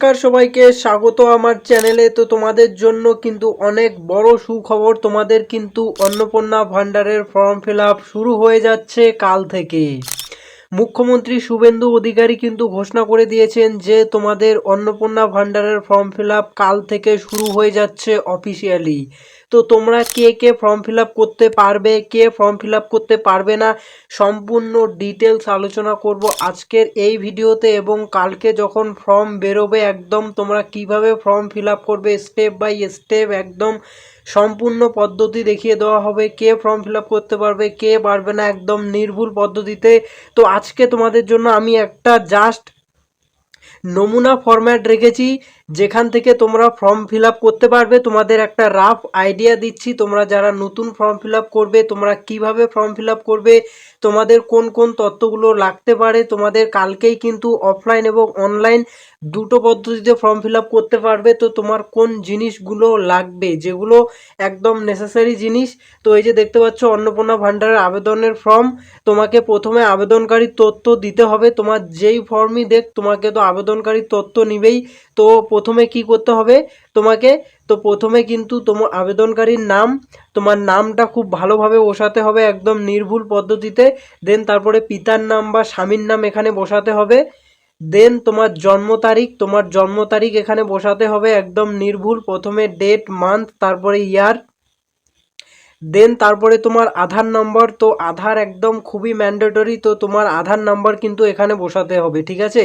নমস্কার সবাইকে স্বাগত আমার চ্যানেলে। তো তোমাদের জন্য কিন্তু অনেক বড় সুখবর, তোমাদের কিন্তু অন্নপূর্ণা ভান্ডারের ফর্ম ফিল আপ শুরু হয়ে যাচ্ছে কাল থেকে। মুখ্যমন্ত্রী শুভেন্দু অধিকারী কিন্তু ঘোষণা করে দিয়েছেন যে তোমাদের অন্নপূর্ণা ভান্ডারের ফর্ম ফিল আপ কাল থেকে শুরু হয়ে যাচ্ছে অফিসিয়ালি। তো তোমরা কে কে ফর্ম ফিল আপ করতে পারবে, কে ফর্ম ফিল আপ করতে পারবে না, সম্পূর্ণ ডিটেলস আলোচনা করব আজকের এই ভিডিওতে। এবং কালকে যখন ফর্ম বেরোবে একদম তোমরা কিভাবে ফর্ম ফিল আপ করবে স্টেপ বাই স্টেপ একদম সম্পূর্ণ পদ্ধতি দেখিয়ে দেওয়া হবে। কে ফর্ম ফিল আপ করতে পারবে, কে পারবে না, একদম নির্ভুল পদ্ধতিতে। তো আজকে তোমাদের জন্য আমি একটা জাস্ট নমুনা ফরম্যাট রেখেছি যেখান থেকে তোমরা ফর্ম ফিল আপ করতে পারবে। তোমাদের একটা রাফ আইডিয়া দিচ্ছি, তোমরা যারা নতুন ফর্ম ফিল আপ করবে তোমরা কিভাবে ফর্ম ফিল আপ করবে, তোমাদের কোন কোন তথ্যগুলো লাগতে পারে। তোমাদের কালকেই কিন্তু অফলাইন এবং অনলাইন দুটো পদ্ধতিতে ফর্ম ফিল আপ করতে পারবে। তো তোমার কোন জিনিসগুলো লাগবে, যেগুলো একদম নেসেসারি জিনিস। তো এই যে দেখতে পাচ্ছ অন্নপূর্ণা ভান্ডারের আবেদনের ফর্ম। তোমাকে প্রথমে আবেদনকারী তথ্য দিতে হবে। তোমার যেই ফর্মই দেখ তোমাকে তো আবেদনকারী তথ্য নিবেই। তো প্রথমে কি করতে হবে তোমাকে, তো প্রথমে কিন্তু তোমার আবেদনকারীর নাম, তোমার নামটা খুব ভালোভাবে বসাতে হবে একদম নির্ভুল পদ্ধতিতে। দেন তারপরে পিতার নাম বা স্বামীর নাম এখানে বসাতে হবে। দেন তোমার জন্ম তারিখ, তোমার জন্ম তারিখ এখানে বসাতে হবে একদম নির্ভুল। প্রথমে ডেট, মান্থ, তারপরে ইয়ার। দেন তারপরে তোমার আধার নম্বর, তো আধার একদম খুবই ম্যান্ডেটরি। তো তোমার আধার নাম্বার কিন্তু এখানে বসাতে হবে, ঠিক আছে।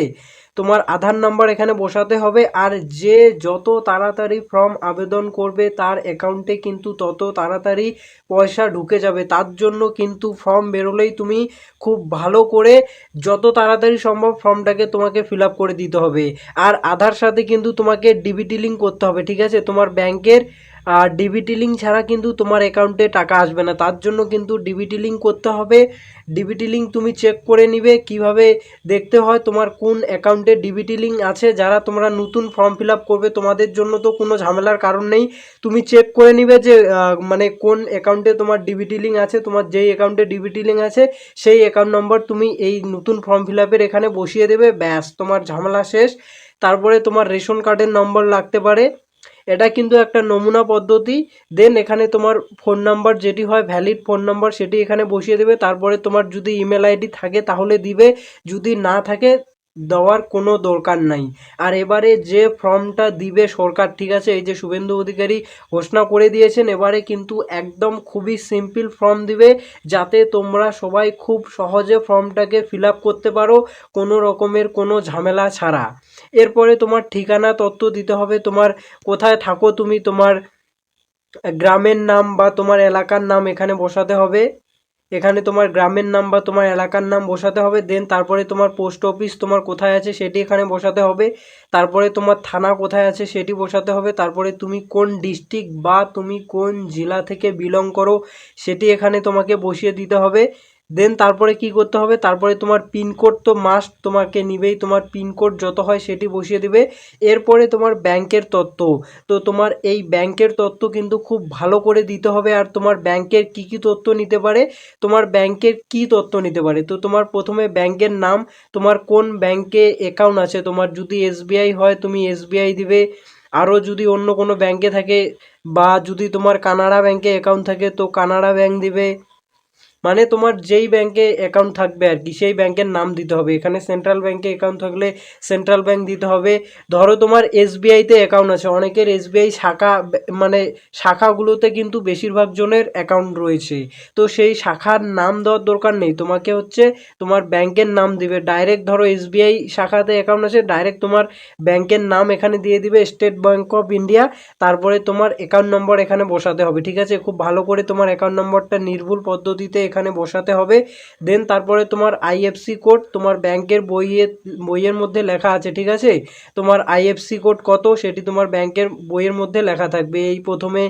তোমার আধার নাম্বার এখানে বসাতে হবে। আর যে যত তাড়াতাড়ি ফর্ম আবেদন করবে তার অ্যাকাউন্টে কিন্তু তত তাড়াতাড়ি পয়সা ঢুকে যাবে। তার জন্য কিন্তু ফর্ম বেরোলেই তুমি খুব ভালো করে যত তাড়াতাড়ি সম্ভব ফর্মটাকে তোমাকে ফিল আপ করে দিতে হবে। আর আধার সাথে কিন্তু তোমাকে ডিবিটি লিঙ্ক করতে হবে, ঠিক আছে, তোমার ব্যাংকের। আর ডিবিটি লিঙ্ক ছাড়া কিন্তু তোমার অ্যাকাউন্টে টাকা আসবে না, তার জন্য কিন্তু ডিবিটি লিঙ্ক করতে হবে। ডিবিটি লিঙ্ক তুমি চেক করে নিবে কিভাবে দেখতে হয় তোমার কোন অ্যাকাউন্টে ডিবিটি লিঙ্ক আছে। যারা তোমরা নতুন ফর্ম ফিল আপ করবে তোমাদের জন্য তো কোনো ঝামেলার কারণ নেই। তুমি চেক করে নিবে যে মানে কোন অ্যাকাউন্টে তোমার ডিবিটি লিঙ্ক আছে। তোমার যেই অ্যাকাউন্টে ডিবিটি লিঙ্ক আছে সেই অ্যাকাউন্ট নম্বর তুমি এই নতুন ফর্ম ফিল আপের এখানে বসিয়ে দেবে, ব্যাস তোমার ঝামেলা শেষ। তারপরে তোমার রেশন কার্ডের নম্বর লাগতে পারে, এটা কিন্তু একটা নমুনা পদ্ধতি। দেন এখানে তোমার ফোন নাম্বার যেটি হয় ভ্যালিড ফোন নাম্বার সেটি এখানে বসিয়ে দেবে। তারপরে তোমার যদি ইমেল আইডি থাকে তাহলে দিবে, যদি না থাকে দেওয়ার কোনো দরকার নাই। আর এবারে যে ফর্মটা দিবে সরকার, ঠিক আছে, এই যে শুভেন্দু অধিকারী ঘোষণা করে দিয়েছেন, এবারে কিন্তু একদম খুবই সিম্পল ফর্ম দিবে যাতে তোমরা সবাই খুব সহজে ফর্মটাকে ফিল আপ করতে পারো কোনো রকমের কোনো ঝামেলা ছাড়া। এরপরে তোমার ঠিকানা তথ্য দিতে হবে, তোমার কোথায় থাকো তুমি, তোমার গ্রামের নাম বা তোমার এলাকার নাম এখানে বসাতে হবে। এখানে তোমার গ্রামের নাম বা তোমার এলাকার নাম বসাতে হবে। দেন তারপরে তোমার পোস্ট অফিস তোমার কোথায় আছে সেটি এখানে বসাতে হবে। তারপরে তোমার থানা কোথায় আছে সেটি বসাতে হবে। তারপরে তুমি কোন ডিস্ট্রিক্ট বা তুমি কোন জেলা থেকে বিলং করো সেটি এখানে তোমাকে বসিয়ে দিতে হবে। দেন তারপরে কি করতে হবে, তারপরে তোমার পিনকোড তো মাস্ট তোমাকে নিবেই, তোমার পিনকোড যত হয় সেটি বসিয়ে দিবে। এরপরে তোমার ব্যাংকের তথ্য, তো তোমার এই ব্যাংকের তথ্য কিন্তু খুব ভালো করে দিতে হবে। আর তোমার ব্যাংকের কি কি তথ্য নিতে পারে, তোমার ব্যাংকের কি তথ্য নিতে পারে, তো তোমার প্রথমে ব্যাংকের নাম, তোমার কোন ব্যাংকে অ্যাকাউন্ট আছে, তোমার যদি এসবিআই হয় তুমি এসবিআই দিবে। আরও যদি অন্য কোনো ব্যাংকে থাকে বা যদি তোমার কানাড়া ব্যাংকে অ্যাকাউন্ট থাকে তো কানাড়া ব্যাংক দিবে। মানে তোমার যেই ব্যাংকে অ্যাকাউন্ট থাকবে আর কি সেই ব্যাংকের নাম দিতে হবে। এখানে সেন্ট্রাল ব্যাংকে অ্যাকাউন্ট থাকলে সেন্ট্রাল ব্যাংক দিতে হবে। ধরো তোমার এসবিআইতে অ্যাকাউন্ট আছে, অনেকের এসবিআই শাখা মানে শাখাগুলোতে কিন্তু বেশিরভাগ জনের অ্যাকাউন্ট রয়েছে, তো সেই শাখার নাম দেওয়ার দরকার নেই, তোমাকে হচ্ছে তোমার ব্যাংকের নাম দিবে ডাইরেক্ট। ধরো এসবিআই শাখাতে অ্যাকাউন্ট আছে, ডাইরেক্ট তোমার ব্যাংকের নাম এখানে দিয়ে দিবে স্টেট ব্যাংক অফ ইন্ডিয়া। তারপরে তোমার অ্যাকাউন্ট নম্বর এখানে বসাতে হবে, ঠিক আছে, খুব ভালো করে তোমার অ্যাকাউন্ট নম্বরটা নির্ভুল পদ্ধতিতে এখানে বসাতে হবে। দেন তারপরে তোমার আইএফসি কোড তোমার ব্যাংকের বইয়ের মধ্যে লেখা আছে, ঠিক আছে, তোমার আইএফসি কোড কত সেটি তোমার ব্যাংকের বইয়ের মধ্যে লেখা থাকবে। এই প্রথমে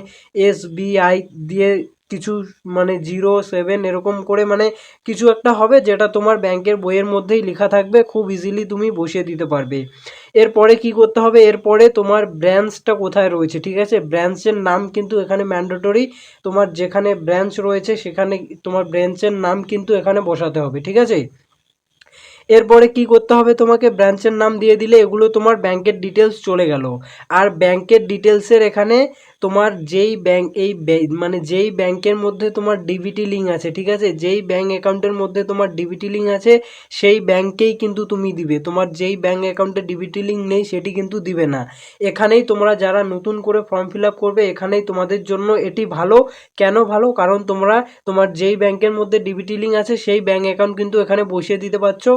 এসবিআই দিয়ে কিছু মানে 07 এরকম করে মানে কিছু একটা হবে যেটা তোমার ব্যাংকের বইয়ের মধ্যেই লেখা থাকবে, খুব ইজিলি তুমি বসিয়ে দিতে পারবে। এরপরে কি করতে হবে, এরপরে তোমার ব্রাঞ্চটা কোথায় রয়েছে, ঠিক আছে, ব্রাঞ্চের নাম কিন্তু এখানে ম্যান্ডেটরি। তোমার যেখানে ব্রাঞ্চ রয়েছে সেখানে তোমার ব্রাঞ্চের নাম কিন্তু এখানে বসাতে হবে, ঠিক আছে। এরপরে কি করতে হবে, তোমাকে ব্রাঞ্চের নাম দিয়ে দিলে এগুলো তোমার ব্যাংকের ডিটেলস চলে গেল। আর ব্যাংকের ডিটেলসের এখানে তোমার যেই ব্যাংক মানে যেই ব্যাংকের মধ্যে তোমার ডিবিটি লিঙ্ক আছে, ঠিক আছে, যেই ব্যাংক অ্যাকাউন্টের মধ্যে তোমার ডিবিটি লিঙ্ক আছে সেই ব্যাংকেই কিন্তু তুমি দিবে। তোমার যেই ব্যাংক অ্যাকাউন্টে ডিবিটি লিঙ্ক নেই সেটি কিন্তু দিবে না। এখানেই তোমরা যারা নতুন করে ফর্ম ফিল আপ করবে এখানেই তোমাদের জন্য এটি ভালো। কেন ভালো? কারণ তোমরা তোমার যেই ব্যাংকের মধ্যে ডিবিটি লিঙ্ক আছে সেই ব্যাংক অ্যাকাউন্ট কিন্তু এখানে বসিয়ে দিতে পারছো।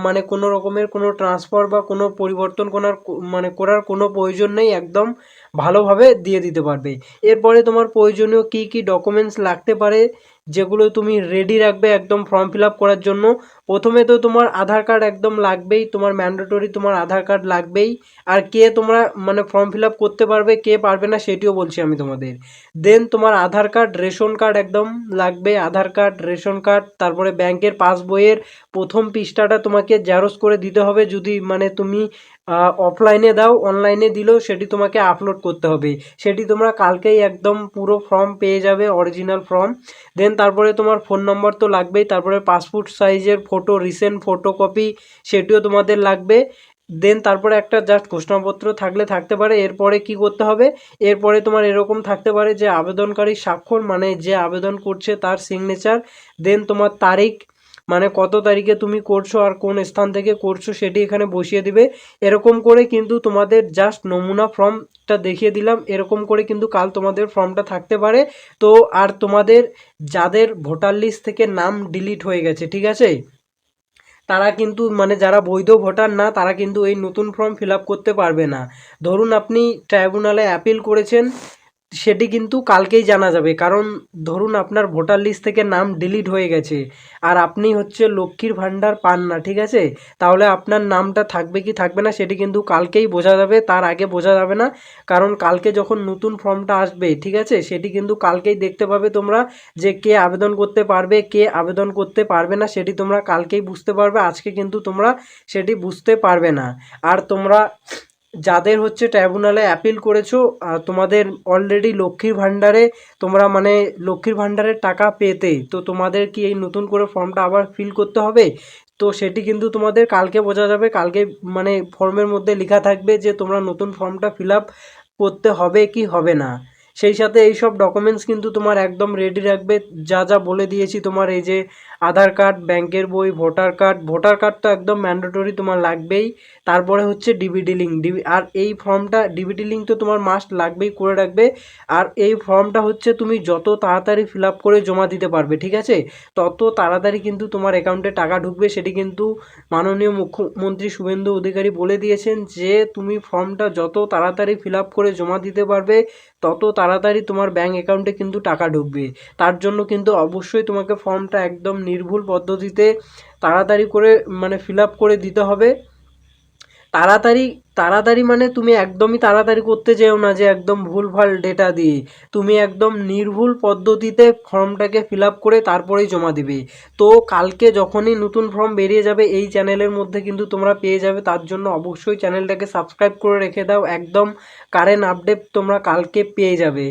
মানে কোনো রকমের কোনো ট্রান্সফার বা কোনো পরিবর্তন করার কোনো প্রয়োজন নেই, একদম ভালোভাবে দিয়ে দিতে পারবে। এরপরে তোমার প্রয়োজনীয় কী কী ডকুমেন্টস লাগতে পারে যেগুলো তুমি রেডি রাখবে একদম ফর্ম ফিল আপ করার জন্য। প্রথমে তো তোমার আধার কার্ড একদম লাগবেই, তোমার ম্যান্ডেটরি তোমার আধার কার্ড লাগবেই। আর কে তোমরা মানে ফর্ম ফিল আপ করতে পারবে কে পারবে না সেটিও বলছি আমি তোমাদের। দেন তোমার আধার কার্ড, রেশন কার্ড একদম লাগবে, আধার কার্ড, রেশন কার্ড, তারপরে ব্যাংকের পাসবইয়ের প্রথম পৃষ্ঠাটা তোমাকে জেরক্স করে দিতে হবে। যদি মানে তুমি অফলাইনে দাও, অনলাইনে দিলেও সেটি তোমাকে আপলোড করতে হবে। সেটি তোমরা কালকেই একদম পুরো ফর্ম পেয়ে যাবে, অরিজিনাল ফর্ম। দেন তারপরে তোমার ফোন নম্বর তো লাগবেই, তারপরে পাসপোর্ট সাইজের ফটো, রিসেন্ট ফটোকপি সেটিও তোমাদের লাগবে। দেন তারপরে একটা জাস্ট ঘোষণাপত্র থাকলে থাকতে পারে। এরপরে কি করতে হবে, এরপরে তোমার এরকম থাকতে পারে যে আবেদনকারী স্বাক্ষর, মানে যে আবেদন করছে তার সিগনেচার। দেন তোমার তারিখ, মানে কত তারিখে তুমি করছো আর কোন স্থান থেকে করছো সেটি এখানে বসিয়ে দিবে। এরকম করে কিন্তু তোমাদের জাস্ট নমুনা ফর্মটা দেখিয়ে দিলাম, এরকম করে কিন্তু কাল তোমাদের ফর্মটা থাকতে পারে। তো আর তোমাদের যাদের ভোটার লিস্ট থেকে নাম ডিলিট হয়ে গেছে, ঠিক আছে, তারা কিন্তু মানে যারা বৈধ ভোটার না তারা কিন্তু এই নতুন ফর্ম ফিল আপ করতে পারবে না। ধরুন আপনি ট্রাইব্যুনালে অ্যাপিল করেছেন, সেটি কিন্তু কালকেই জানা যাবে। কারণ ধরুন আপনার ভোটার লিস্ট থেকে নাম ডিলিট হয়ে গেছে আর আপনি হচ্ছে লক্ষ্মীর ভাণ্ডার পান না, ঠিক আছে, তাহলে আপনার নামটা থাকবে কি থাকবে না সেটি কিন্তু কালকেই বোঝা যাবে, তার আগে বোঝা যাবে না। কারণ কালকে যখন নতুন ফর্মটা আসবে, ঠিক আছে, সেটি কিন্তু কালকেই দেখতে পাবে তোমরা যে কে আবেদন করতে পারবে কে আবেদন করতে পারবে না, সেটি তোমরা কালকেই বুঝতে পারবে। আজকে কিন্তু তোমরা সেটি বুঝতে পারবে না। আর তোমরা যাদের হচ্ছে ট্রাইব্যুনালে অ্যাপিল করেছো, তোমাদের অলরেডি লক্ষ্মীর ভাণ্ডারে তোমরা মানে লক্ষ্মীর ভাণ্ডারের টাকা পেতে, তো তোমাদের কি এই নতুন করে ফর্মটা আবার ফিল করতে হবে? তো সেটি কিন্তু তোমাদের কালকে বোঝা যাবে। কালকে মানে ফর্মের মধ্যে লেখা থাকবে যে তোমরা নতুন ফর্মটা ফিল আপ করতে হবে কি হবে না। সেই সাথে এই সব ডকুমেন্টস কিন্তু তোমার একদম রেডি রাখবে, যা যা বলে দিয়েছি তোমার, এই যে আধার কার্ড, ব্যাংকের বই, ভোটার কার্ড তো একদম ম্যান্ডেটরি তোমার লাগবেই। তারপরে হচ্ছে ডিবিটি লিঙ্ক, আর এই ফর্মটা ডিবিটি লিঙ্ক তো তোমার মাস্ট লাগবেই, করে রাখবে। আর এই ফর্মটা হচ্ছে তুমি যত তাড়াতাড়ি ফিল আপ করে জমা দিতে পারবে, ঠিক আছে, তত তাড়াতাড়ি কিন্তু তোমার অ্যাকাউন্টে টাকা ঢুকবে। সেটি কিন্তু মাননীয় মুখ্যমন্ত্রী শুভেন্দু অধিকারী বলে দিয়েছেন যে তুমি ফর্মটা যত তাড়াতাড়ি ফিল আপ করে জমা দিতে পারবে তত তাড়াতাড়ি তোমার ব্যাঙ্ক অ্যাকাউন্টে কিন্তু টাকা ঢুকবে। তার জন্য কিন্তু অবশ্যই তোমাকে ফর্মটা একদম নির্ভুল পদ্ধতিতে তাড়াতাড়ি করে মানে ফিল আপ করে দিতে হবে। তাড়াতাড়ি তাড়াতাড়ি মানে তুমি একদমই তাড়াতাড়ি করতে যেও না যে একদম ভুলভাল ডেটা দিয়ে, তুমি একদম নির্ভুল পদ্ধতিতে ফর্মটাকে ফিল আপ করে তারপরেই জমা দিবে। তো কালকে যখনই নতুন ফর্ম বেরিয়ে যাবে এই চ্যানেলের মধ্যে কিন্তু তোমরা পেয়ে যাবে। তার জন্য অবশ্যই চ্যানেলটাকে সাবস্ক্রাইব করে রেখে দাও, একদম কারেন্ট আপডেট তোমরা কালকে পেয়ে যাবে।